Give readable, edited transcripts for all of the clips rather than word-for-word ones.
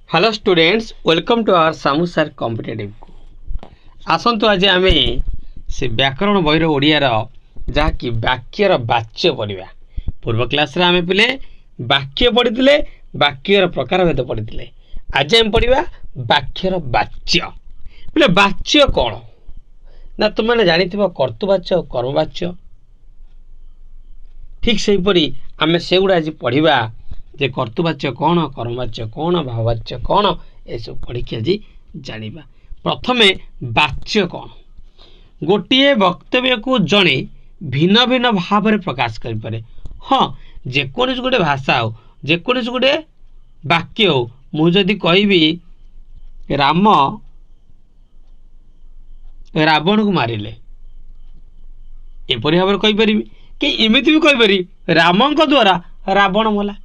Hello students, welcome to our Samu sir competitive को आसतु आज आम से व्याकरण बहिर ओडियार जहाँकि वाक्यर वाच्य पढ़ा। पूर्व क्लास रे आम पिले वाक्य पढ़ी वाक्यर प्रकार भेद पढ़ी। आज आम पढ़ा वाक्यर वाच्य। पिले वाच्य कौन ना तुमने जानी कर्तृवाच्य और कर्मवाच्य। ठीक से हीपरी आम से गुड़ा आज पढ़ा जे कर्तृवाच्य कौन, कर्मवाच्य कौन, भाववाच्य कौन, ये सब पढ़ी आज जानिबा। प्रथमे वाच्य कौन? गोटे वक्तव्य को जड़े भिन्न भिन्न भाव में प्रकाश करें। हाँ, जेकोसी गोटे भाषा हो, जेकोसी गोटे वाक्य हो, मुझे कहबी राम रावण को मारिले, एपरी भाव में कहीपरि कि एमती भी कहीपरि राम द्वारा रावण मला।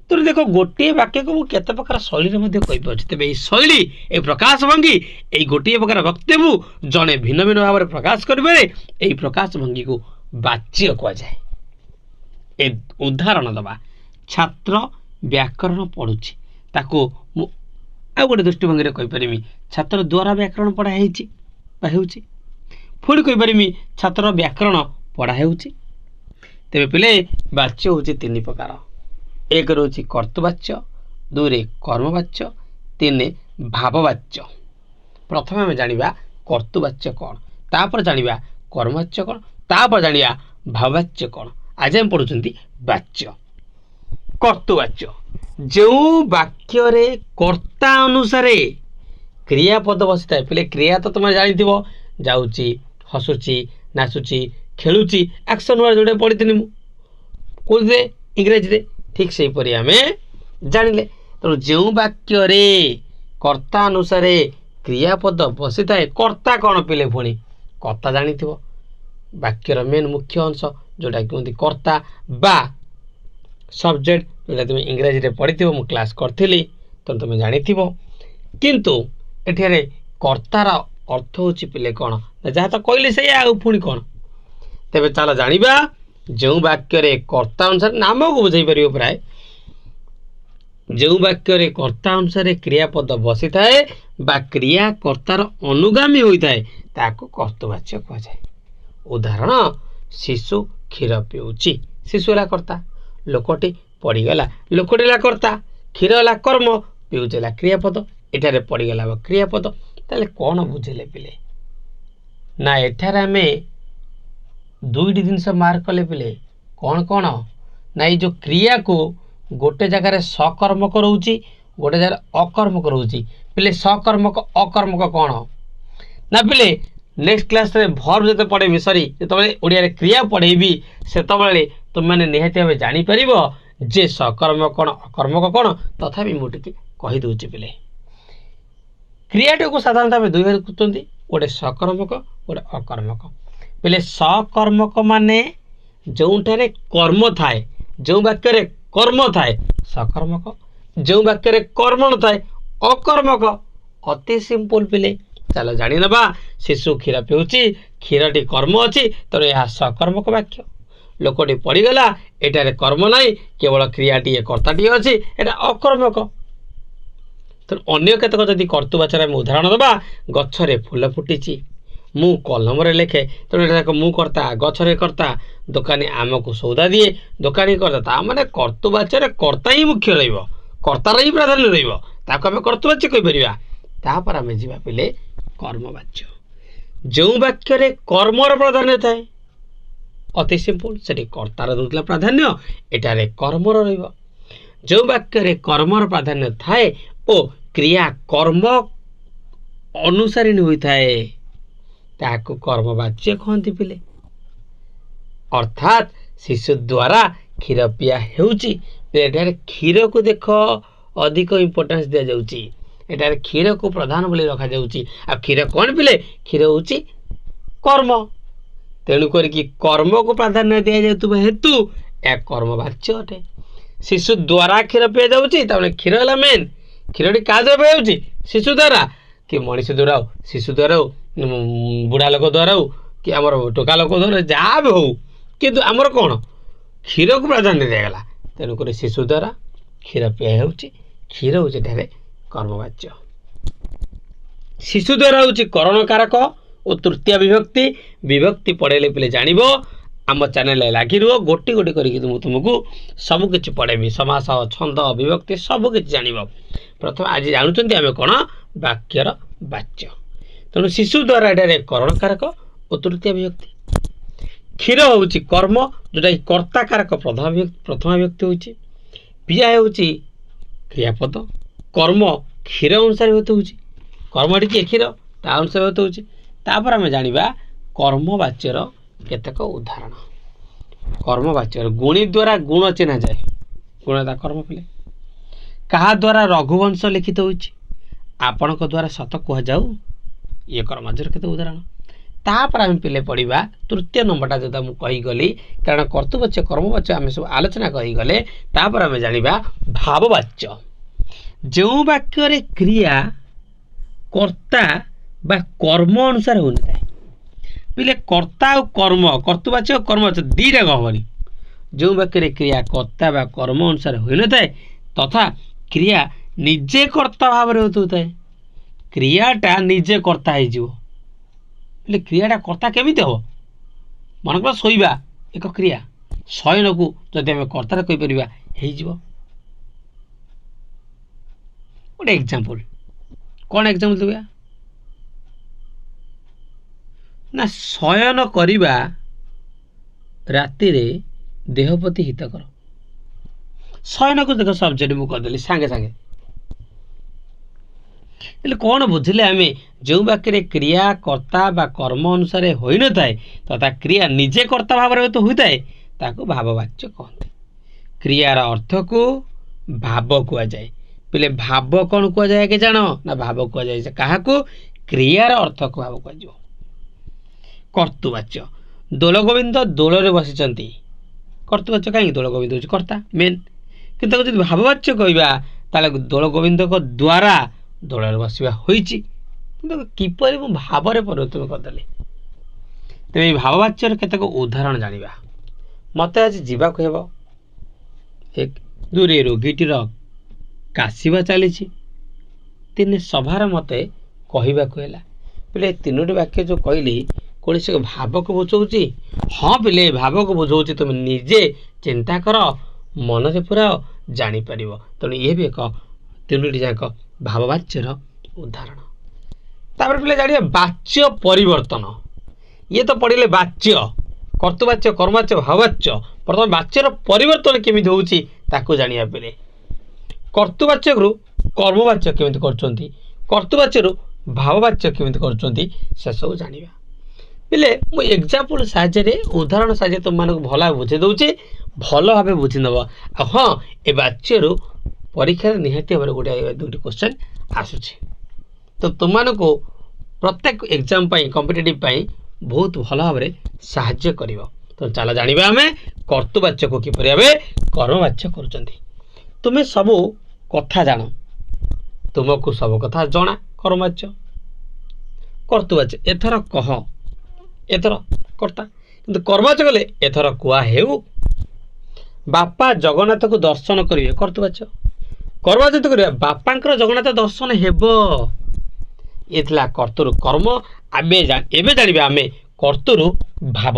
तो देखो गोटे वाक्य को मुझे प्रकार शैली कहीपर। तेज ये शैली ये प्रकाश भंगी ये गोटे प्रकार वक्तव्य जड़े भिन्न भिन्न भाव में प्रकाश करें प्रकाश भंगी को वाच्य कहुए। उदाहरण दबा, छात्र व्याकरण पढ़ुची ताको आ गोटे दृष्टिभंगी कहीपरि छात्र द्वारा व्याकरण पढ़ाई पुणी कहीपरि छात्र व्याकरण पढ़ाई। तेज पिले वाच्य हूँ तीन प्रकार। एक रोची कर्तृवाच्य, दुई कर्मवाच्य, तीन भाववाच्य। प्रथम आम जाना कर्तृवाच्य कौन, तापर जाना कर्मवाच्य कौन, तापर जाना भाववाच्य कौन। आज हम पढ़ुंट वाच्य। कर्तृवाच्य जो वाक्य रे कर्ता अनुसारे क्रियापद बसी था। पहले क्रिया तो तुम जानी जाऊँगी, हसुची, नाचुची, खेलुची, एक्शन वर्ड जोड़े पढ़ी मुझे इंग्रेजी। ठीक से हीपरी आम जानिले। तो जो वाक्य रे कर्ता अनुसारे क्रियापद बसी थाए, कर्ता कौन पिले पुणी कर्ता जानी वाक्यर मेन मुख्य अंश जोटा कहते कर्ता बा सब्जेक्ट, जोटा तुम इंग्रेजी रे पढ़ी मु क्लास करी तो तुम जानी। किंतु एठारे कर्तार अर्थ हूँ पिले कौन जहाँ तो कहली से पुणी कौन। तेज चल जाना जो वाक्य रे कर्ता अनुसार नाम को बुझे पार प्राय जो वाक्य रे कर्ता अनुसार क्रियापद बसी थाए बा क्रिया कर्तार अनुगामी होता है ताको कर्तृवाच्य कहुए। उदाहरण, शिशु क्षीर पिउची, शिशु है कर्ता, लोकटी पड़ीगला, लोकटी है कर्ता, क्षीर है कर्म, पिउचला क्रियापद, एठारे पड़ीगला क्रियापद। ताले कौन बुझेले पिले ना एठारे आम दुईटी जिनस मार्क कले पिले कौन कौन ना ये जो क्रिया को गोटे जगार सकर्मक रोचे, गोटे जगह अकर्मक रोचे। पिले सकर्मक अकर्मक कौन ना पिले नेक्स्ट क्लास रे भर्ब जो पढ़ेबी, सॉरी जो ओडिया रे क्रिया पढ़ेबी से तुम मैंने निहाती भाव जानीपर जे सकर्मक कौन अकर्मक कौन। तथापि मुझे कही दूची पिले क्रियाटी को साधारणतः दुई भाग कहते, गोटे सकर्मक गोटे अकर्मक। पहले सकर्मक माने जोठारे कर्म थाए, जो वाक्य रे कर्म थाए सकर्मक, जो वाक्य रे कर्म न थाए अकर्मक। अति सिंपल पिले चलो जानी नबा। शिशु क्षीर पिउची, क्षीरटी कर्म अच्छी तो यह सकर्मक वाक्य। लोकटी पड़ीगला, एटारे कर्म नहीं, केवल क्रियाटी कर्ताटी अच्छी, एटा अकर्मक। तो अन्य केतक जदि कर्तृवाच्य आम उदाहरण दबा, गछरे फूल फुटी, मु कलम रे लेखे, तो मु कर्ता, गछरे कर्ता, दोकानी आम को सौदा दिए, दोकानी कर्ता। माने कर्तृवाच्य कर्ता ही मुख्य रहिबो, कर्तार ही प्राधान्य रहिबो, ताको आम कर्तृवाच्य कहि परिबा। तापर आम जीवा पिले कर्मवाच्य। जो वाक्य रे कर्मर प्राधान्य थाए, अति सिंपल, सेठी कर्तार दउतला प्राधान्य, एटारे कर्मर रहिबो। जो वाक्य रे कर्मर प्राधान्य थाए ओ क्रिया कर्म अनुसारी होई थाए ताको कर्मवाच्य कहती पिले। अर्थात शिशु द्वारा क्षीर पिया हेउची, क्षीर को देख अधिक इम्पोर्टेंस दिया जाउची, एटारे क्षीर को प्रधान बोली रखा जाउची। आ क्षीर कौन पिले, क्षीर होउची कर्म, तेणु करके कर्म को प्राधान्य दिया जाउतबा हेतु या कर्मवाच्य अटे। शिशु द्वारा क्षीर पिया जाउची, ताने क्षीर हला मेन। क्षीरटी का द्वारा पिया जाउची, शिशु द्वारा कि मनीष द्वारा हो, शिशु द्वारा हो, बुढ़ा लोक द्वारा हो कि आमर टोका लोक द्वारा जहाँ भी हो, किंतु आमर कौन क्षीर को प्राधान्य दिगला। तेणुक शिशु द्वारा क्षीर पिया होउची, क्षीर हूँ कर्मवाच्य। शिशु द्वारा हूँ करण कारक और तृतीय विभक्ति विभक्ति पढ़ेले पे जान आम चैनल लगी रुह गोटी गोटी करके तुमको सबकि पढ़ेबी समास छंद विभक्ति सबकि जान। प्रथम आज जानते आम कौन वाक्यर वाच्य तेणु शिशु द्वारा ये करण कारक और तृतीय विभक्ति। क्षीर हूँ कर्म जोटा कि कर्ता कारक प्रथम विभक्ति हूँ। पिया हूँ क्रियापद कर्म क्षीर अनुसार व्यक्त हूँ कर्म टी क्षीर ता अनुसार व्यक्त हूँ। तापर आम जाना कर्मवाच्यर केतक उदाहरण। कर्मवाच्यर गुणी द्वारा गुण चिन्ह जाए गुणता कर्म पिले क्या द्वारा रघुवंश लिखित हो आपण द्वारा सत कह जाऊ ये कर्मवाच्यर केत उदाहरण। तापर आम पिले पढ़ा तृतीय नंबरटा जो मुझे कहीगली कारण कर्तृवाच्य कर्मवाच्य आम सब आलोचना कहीगले तापर आम जाना भाववाच्य जो वाक्य क्रिया कर्ता बा कर्म अनुसार हो पिले कर्ता और कर्म कर्तृवाच्य और कर्मवाच्य दीटा गहरी जो वाक्य क्रिया कर्ता बा कर्म अनुसार हो न था तथा क्रिया निजे कर्ता भाव होता है क्रियाटा निजे कर्ता हो क्रियाटा कर्ता केमी हम मन कर शोवा एक क्रिया शयन को जब आम कर्तार कहीपर गोटे एग्जांपल कौन एग्जांपल देवा ना शयन करिबा राति रे देहपति हितकर शयन को देख सब्जेक्ट मुझे करदेली सांगे सांगे कौन बुझिले आम जो वाक्य क्रिया कर्ता बा कर्म अनुसार हो न था तथा क्रिया निजे कर्ता भाव तो होता है ताको भाववाच्य कहते। क्रियार अर्थ को भाव कहुए पिले भाव कौन कहुए कि जान ना भाव कहुए क्या क्रियार अर्थ को भाव कह। कर्तृवाच्य दोल गोविंद दोल बसी कर्तृवाच्य कहीं दोल गोविंद हूँ कर्ता मेन किंतु जब भाववाच्य कहवा दोल गोविंद द्वारा दोल बसवा किपर भाव परिवर्तन करदेली। तेज भाववाच्यर केतक उदाहरण जाना मत आज जावाक हेब एक दूरे रोगीटीर काशिबा चली तीन सभार मत कहवाक पे तीनोटी वाक्य जो कहली कौन से भाव को बुझाऊँ हाँ पिले भाव को बुझाऊँ तुम निजे चिंता कर मन से पूरा जापर तेणु ये भी एक तीनोटी जाक भाववाच्यर उदाहरण। तापर पिले जानिए वाच्य परिवर्तन ये तो पढ़ले वाच्य कर्तृवाच्य कर्मवाच्य भाववाच्य प्रथम वाच्यर परिवर्तन केमी होची ताको जानिया पिले कर्तृवाच्य कर्मवाच्य केमी कर्तृवाच्य भाववाच्य केमी कर सब जानिबा पिले मु एग्जांपल साहाय्य उदाहरण साहाय्य तुम मानक भला बुझे दउचे भल भाव बुझी नब। हाँ ए वाच्य परीक्षा निहाती भाव गोटे दुटी क्वेश्चन आसूची तो तुम को प्रत्येक एग्जाम कॉम्पिटिटिव बहुत भल भाव साहाय्य कर। तो चला जानिबा आमे कर्तृवाच्य को किपरि भाबे कर्मवाच्य करूचंती। तुमे सब कथा जान तुमको सब कथा जना कर्मवाच्य कर्तृवाच्य एथर कह एथर कर्ता किंतु कर्मवाच्य कले एथर कुआ हेउ बापा जगन्नाथ को दर्शन करिवे कर्तृवाच्य कर्मवाच्य तो करिवे बापांकर जगन्नाथ दर्शन हेबो एथला कर्तृ कर्म आबे एबे जानिबे आमे कर्तृ भाव।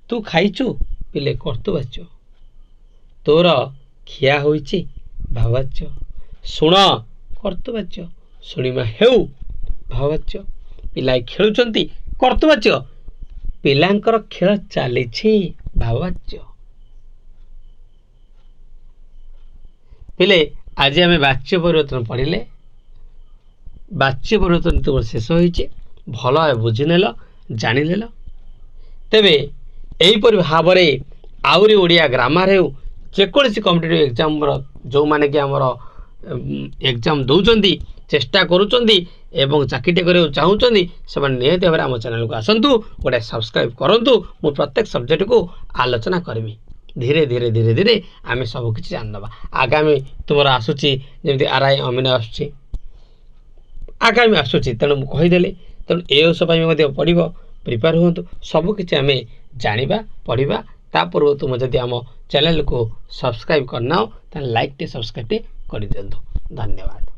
तू खाइचु पिले कर्तृवाच्य तोर खिया होइछि भाववाच्य शुण कर्तृवाच्य शुणिमा हेउ भाववाच्य पिला खेलुचंती कर्तृवाच्य पिलांकर खेल चलीछि भाववाच्य। पिले आज आम वाच्य परिवर्तन पढ़िले वाच्य परिवर्तन तुम शेष होइछि भल भाव बुझिनेल जानिनेल तेबे एहीपरि भाव आउरी ओडिया ग्रामर हो जेकोसी कॉम्पिटिटिव एग्जाम जो माने कि आमर एग्जाम दौरान चेष्टा करुँच एवं चाकरी करने चाहूँगी से निहत भाव आम चैनल को आसतु गोटे सब्सक्राइब करूँ मु प्रत्येक सब्जेक्ट को आलोचना करी धीरे धीरे धीरे धीरे आम सबकि जानिदबा। आगामी तुम आसूची जमी आरआई अमीन आसूची आगामी आसूची तेणु मुझे कहीदेली तेणु ASO पढ़ प्रिपेयर हूँ सबकि आम जाना पढ़ा ता पूर्व तुम जदि आम चैनल को सब्सक्राइब करना हो लाइक टे सब्सक्राइब टे କରିଦିଅନ୍ତୁ। ଧନ୍ୟବାଦ।